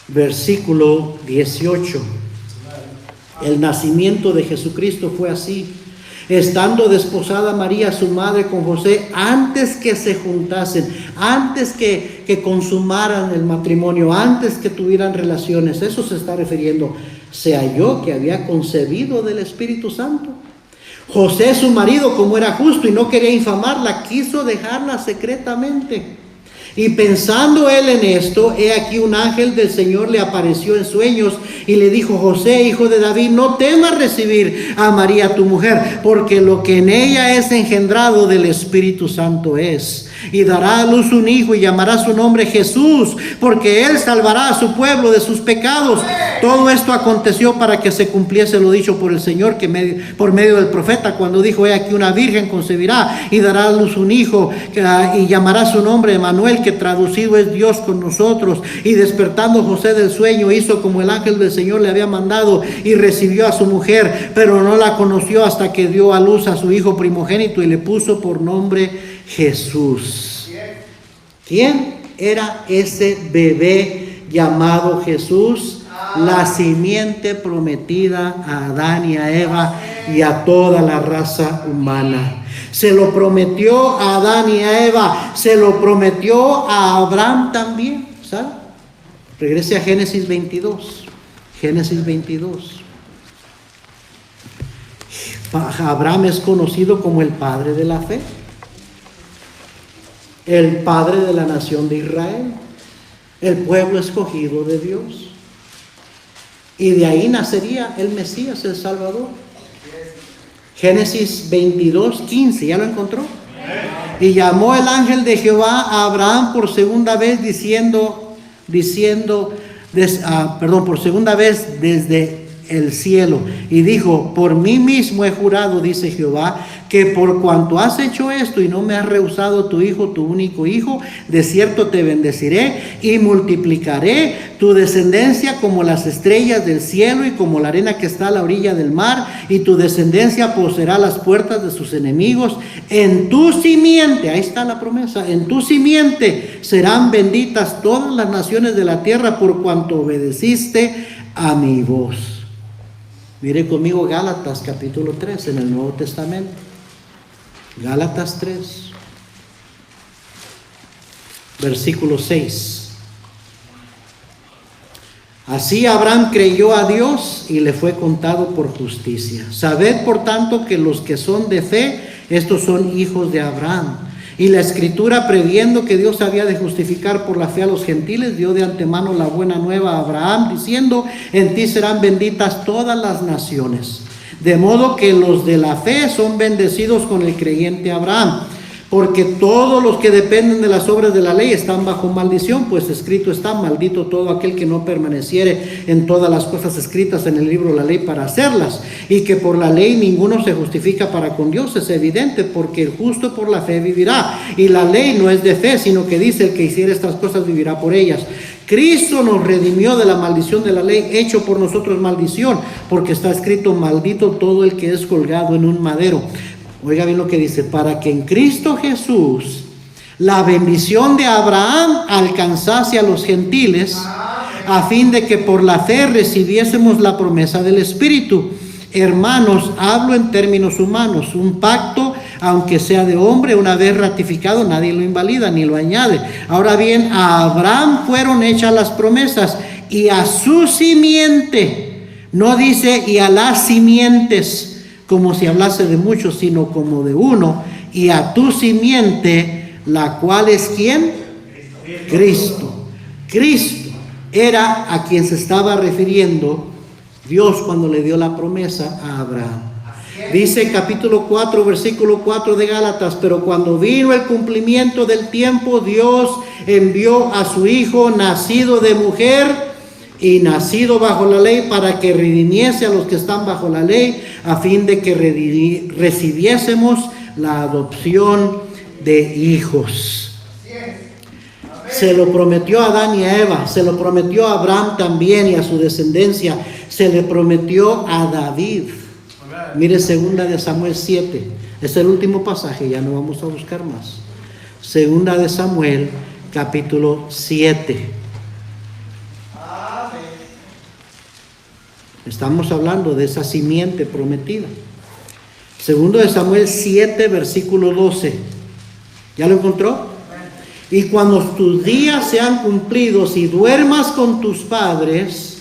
versículo 18. El nacimiento de Jesucristo fue así. Estando desposada María, su madre, con José, antes que se juntasen, antes que consumaran el matrimonio, antes que tuvieran relaciones, eso se está refiriendo, se halló que había concebido del Espíritu Santo. José, su marido, como era justo y no quería infamarla, quiso dejarla secretamente. Y pensando él en esto, he aquí un ángel del Señor le apareció en sueños y le dijo: José, hijo de David, no temas recibir a María tu mujer, porque lo que en ella es engendrado del Espíritu Santo es. Y dará a luz un hijo y llamará su nombre Jesús, porque él salvará a su pueblo de sus pecados. Todo esto aconteció para que se cumpliese lo dicho por el Señor, que por medio del profeta, cuando dijo: he aquí una virgen concebirá y dará a luz un hijo y llamará su nombre Emmanuel, que traducido es Dios con nosotros. Y despertando José del sueño, hizo como el ángel del Señor le había mandado y recibió a su mujer, pero no la conoció hasta que dio a luz a su hijo primogénito y le puso por nombre Jesús. ¿Quién era ese bebé llamado Jesús? La simiente prometida a Adán y a Eva y a toda la raza humana. Se lo prometió a Adán y a Eva, se lo prometió a Abraham también, ¿sabe? Regrese a Génesis 22. Génesis 22. Abraham es conocido como el padre de la fe, el padre de la nación de Israel, el pueblo escogido de Dios. Y de ahí nacería el Mesías, el Salvador. Génesis 22:15, ¿ya lo encontró? Y llamó el ángel de Jehová a Abraham por segunda vez por segunda vez desde el cielo. Y dijo: por mí mismo he jurado, dice Jehová, que por cuanto has hecho esto y no me has rehusado tu hijo, tu único hijo, de cierto te bendeciré y multiplicaré tu descendencia como las estrellas del cielo y como la arena que está a la orilla del mar, y tu descendencia poseerá las puertas de sus enemigos. En tu simiente, ahí está la promesa, en tu simiente serán benditas todas las naciones de la tierra, por cuanto obedeciste a mi voz. Mire conmigo Gálatas capítulo 3 en el Nuevo Testamento. Gálatas 3, versículo 6. Así Abraham creyó a Dios y le fue contado por justicia. Sabed por tanto que los que son de fe, estos son hijos de Abraham. Y la Escritura, previendo que Dios había de justificar por la fe a los gentiles, dio de antemano la buena nueva a Abraham, diciendo: en ti serán benditas todas las naciones. De modo que los de la fe son bendecidos con el creyente Abraham. Porque todos los que dependen de las obras de la ley están bajo maldición, pues escrito está: maldito todo aquel que no permaneciere en todas las cosas escritas en el libro de la ley para hacerlas. Y que por la ley ninguno se justifica para con Dios, es evidente, porque el justo por la fe vivirá. Y la ley no es de fe, sino que dice: el que hiciere estas cosas vivirá por ellas. Cristo nos redimió de la maldición de la ley, hecho por nosotros maldición, porque está escrito: maldito todo el que es colgado en un madero. Oiga bien lo que dice: para que en Cristo Jesús la bendición de Abraham alcanzase a los gentiles, a fin de que por la fe recibiésemos la promesa del Espíritu. Hermanos, hablo en términos humanos. Un pacto, aunque sea de hombre, una vez ratificado, nadie lo invalida ni lo añade. Ahora bien, a Abraham fueron hechas las promesas, y a su simiente. No dice y a las simientes, como si hablase de muchos, sino como de uno. Y a tu simiente, la cual es ¿quién? Cristo. Cristo era a quien se estaba refiriendo Dios cuando le dio la promesa a Abraham. Dice capítulo 4, versículo 4 de Gálatas: pero cuando vino el cumplimiento del tiempo, Dios envió a su Hijo, nacido de mujer y nacido bajo la ley, para que redimiese a los que están bajo la ley, a fin de que recibiésemos la adopción de hijos. Se lo prometió a Adán y a Eva, se lo prometió a Abraham también y a su descendencia, se le prometió a David. Mire 2 de Samuel 7, es el último pasaje, ya no vamos a buscar más. 2 de Samuel capítulo 7. Estamos hablando de esa simiente prometida. 2 de Samuel 7, versículo 12. ¿Ya lo encontró? Y cuando tus días sean cumplidos y duermas con tus padres,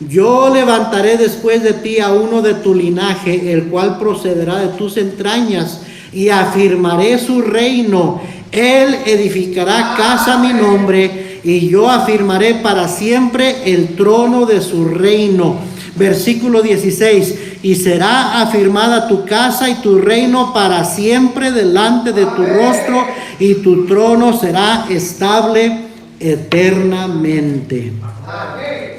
yo levantaré después de ti a uno de tu linaje, el cual procederá de tus entrañas, y afirmaré su reino. Él edificará casa a mi nombre, y yo afirmaré para siempre el trono de su reino. Versículo 16: y será afirmada tu casa y tu reino para siempre delante de tu rostro, y tu trono será estable eternamente.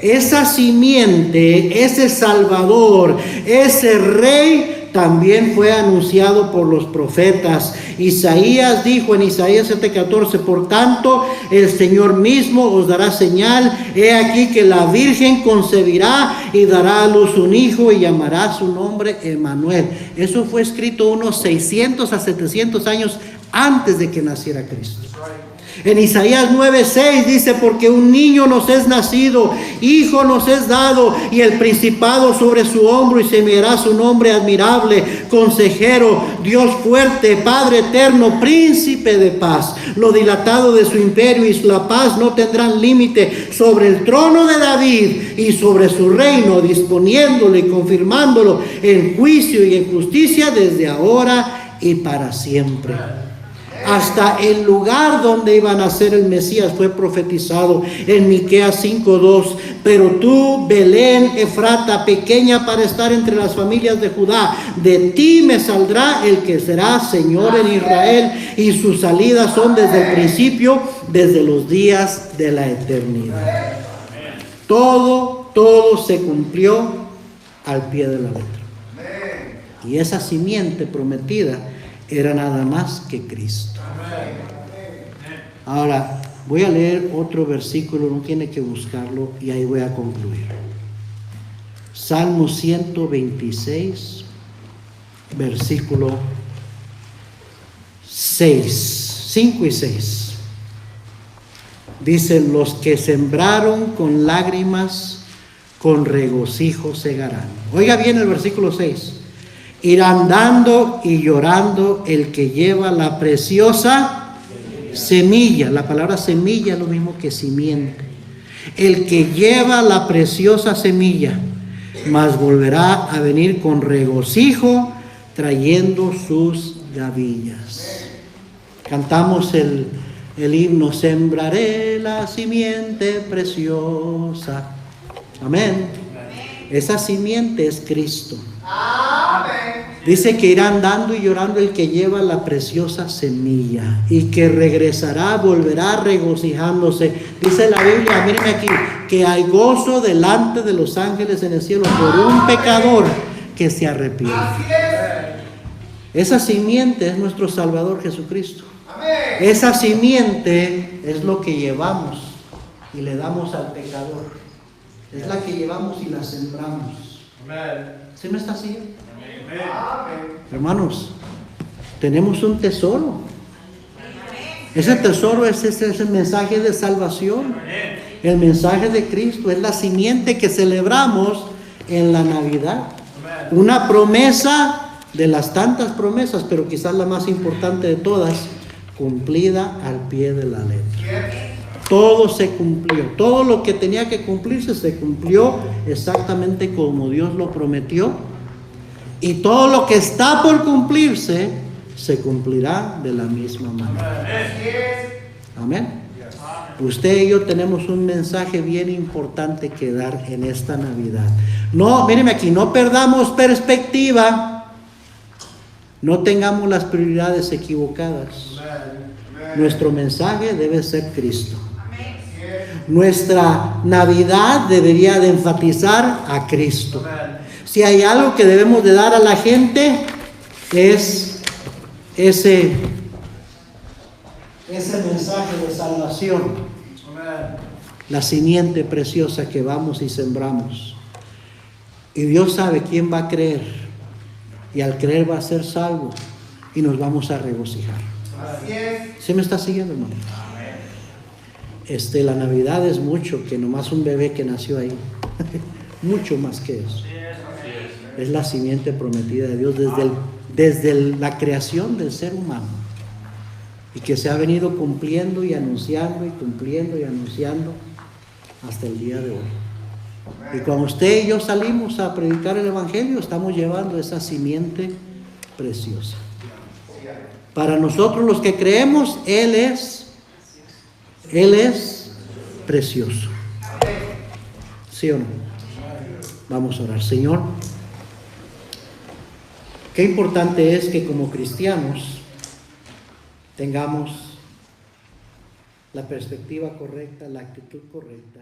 Esa simiente, ese Salvador, ese Rey, también fue anunciado por los profetas. Isaías dijo en Isaías 7:14: por tanto, el Señor mismo os dará señal. He aquí que la Virgen concebirá y dará a luz un hijo, y llamará su nombre Emmanuel. Eso fue escrito unos 600 a 700 años antes de que naciera Cristo. En Isaías 9:6 dice: porque un niño nos es nacido, hijo nos es dado, y el principado sobre su hombro, y se llamará su nombre admirable, consejero, Dios fuerte, Padre eterno, príncipe de paz. Lo dilatado de su imperio y la paz no tendrán límite sobre el trono de David y sobre su reino, disponiéndolo y confirmándolo en juicio y en justicia desde ahora y para siempre. Hasta el lugar donde iba a nacer el Mesías fue profetizado en Miqueas 5:2. Pero tú, Belén Efrata, pequeña para estar entre las familias de Judá, de ti me saldrá el que será Señor en Israel, y sus salidas son desde el principio, desde los días de la eternidad. Todo se cumplió al pie de la letra. Y esa simiente prometida era nada más que Cristo. Ahora, voy a leer otro versículo, no tiene que buscarlo, y ahí voy a concluir. Salmo 126, versículo 5 y 6. Dicen: los que sembraron con lágrimas, con regocijo segarán. Oiga bien el versículo 6. Irán dando y llorando el que lleva la preciosa semilla. La palabra semilla es lo mismo que simiente. El que lleva la preciosa semilla, mas volverá a venir con regocijo, trayendo sus gavillas. Cantamos el himno: sembraré la simiente preciosa. Amén. Esa simiente es Cristo. Dice que irán dando y llorando el que lleva la preciosa semilla, y que regresará, volverá regocijándose. Dice la Biblia, mírenme aquí, que hay gozo delante de los ángeles en el cielo por un pecador que se arrepiente. Esa simiente es nuestro Salvador Jesucristo. Esa simiente es lo que llevamos y le damos al pecador. Es la que llevamos y la sembramos. ¿Sí me está siguiendo? Hermanos, tenemos un tesoro. Ese tesoro es ese mensaje de salvación. El mensaje de Cristo es la simiente que celebramos en la Navidad. Una promesa de las tantas promesas, pero quizás la más importante de todas, cumplida al pie de la letra. Todo se cumplió. Todo lo que tenía que cumplirse se cumplió exactamente como Dios lo prometió. Y todo lo que está por cumplirse se cumplirá de la misma manera. Amén. Usted y yo tenemos un mensaje bien importante que dar en esta Navidad. No, míreme aquí, no perdamos perspectiva. No tengamos las prioridades equivocadas. Nuestro mensaje debe ser Cristo. Nuestra Navidad debería de enfatizar a Cristo. Si hay algo que debemos de dar a la gente, es ese mensaje de salvación. La simiente preciosa que vamos y sembramos. Y Dios sabe quién va a creer. Y al creer va a ser salvo. Y nos vamos a regocijar. ¿Sí me está siguiendo, hermano? La Navidad es mucho que nomás un bebé que nació ahí. Mucho más que eso. Es la simiente prometida de Dios desde la creación del ser humano, y que se ha venido cumpliendo y anunciando y cumpliendo y anunciando hasta el día de hoy. Y cuando usted y yo salimos a predicar el Evangelio, estamos llevando esa simiente preciosa. Para nosotros los que creemos, Él es precioso. ¿Sí o no? Vamos a orar. Señor, qué importante es que como cristianos tengamos la perspectiva correcta, la actitud correcta